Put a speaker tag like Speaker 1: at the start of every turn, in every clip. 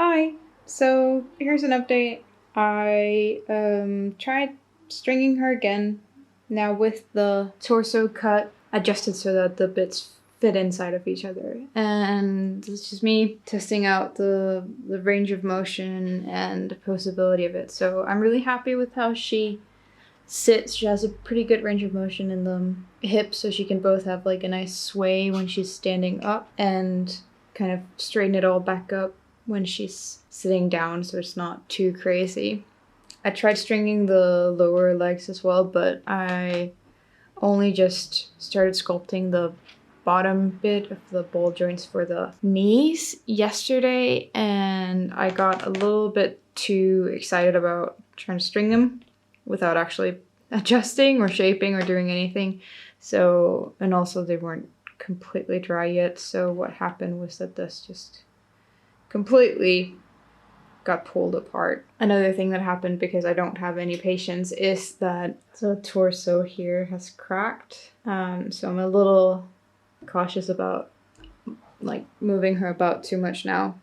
Speaker 1: Hi, so here's an update. I tried stringing her again, now with the torso cut adjusted so that the bits fit inside of each other. And it's just me testing out the range of motion and posability of it. So I'm really happy with how she sits. She has a pretty good range of motion in the hips, so she can both have like a nice sway when she's standing up and kind of straighten it all back up when she's sitting down, so it's not too crazy. I tried stringing the lower legs as well, but I only just started sculpting the bottom bit of the ball joints for the knees yesterday, and I got a little bit too excited about trying to string them without actually adjusting or shaping or doing anything. So, and also they weren't completely dry yet, so what happened was that this just completely got pulled apart. Another thing that happened because I don't have any patience is that the torso here has cracked. So I'm a little cautious about like moving her about too much now.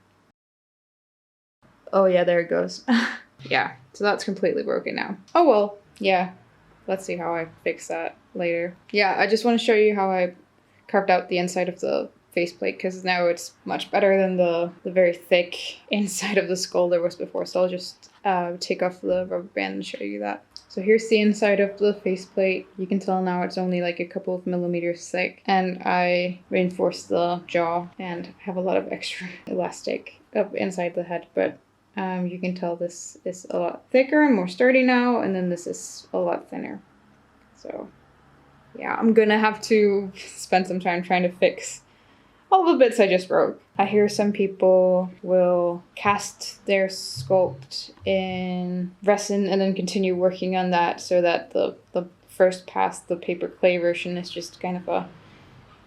Speaker 1: Oh yeah, there it goes. Yeah, so that's completely broken now. Oh well, yeah. Let's see how I fix that later. Yeah, I just want to show you how I carved out the inside of the faceplate because now it's much better than the very thick inside of the skull there was before. So I'll just take off the rubber band and show you that. So here's the inside of the faceplate. You can tell now it's only like a couple of millimeters thick, and I reinforced the jaw and have a lot of extra elastic up inside the head, but you can tell this is a lot thicker and more sturdy now, and then this is a lot thinner. So yeah, I'm gonna have to spend some time trying to fix all the bits I just broke. I hear some people will cast their sculpt in resin and then continue working on that so that the first pass, the paper clay version, is just kind of a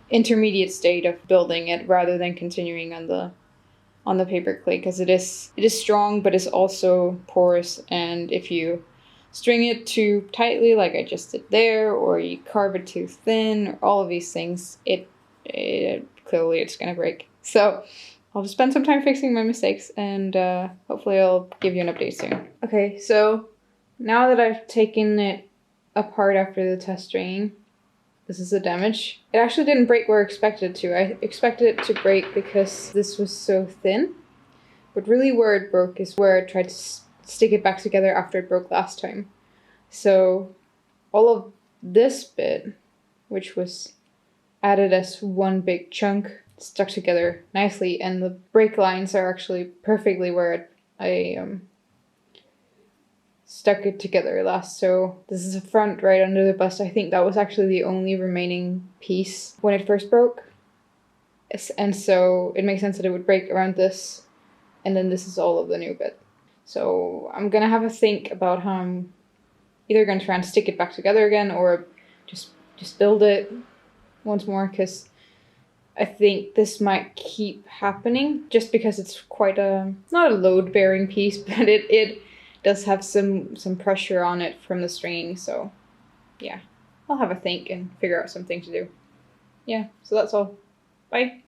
Speaker 1: intermediate state of building it rather than continuing on the paper clay, because it is strong but it's also porous, and if you string it too tightly like I just did there, or you carve it too thin, or all of these things, it clearly it's gonna break. So I'll just spend some time fixing my mistakes, and hopefully I'll give you an update soon. Okay, so now that I've taken it apart after the test stringing, this is the damage. It actually didn't break where I expected it to. I expected it to break because this was so thin, but really where it broke is where I tried to stick it back together after it broke last time. So all of this bit, which was added as one big chunk, stuck together nicely, and the break lines are actually perfectly where I stuck it together last. So this is the front right under the bust. I think that was actually the only remaining piece when it first broke. And so it makes sense that it would break around this, and then this is all of the new bit. So I'm gonna have a think about how I'm either gonna try and stick it back together again or just build it once more, because I think this might keep happening just because it's quite not a load-bearing piece, but it does have some pressure on it from the stringing. So yeah, I'll have a think and figure out something to do. Yeah, so that's all. Bye.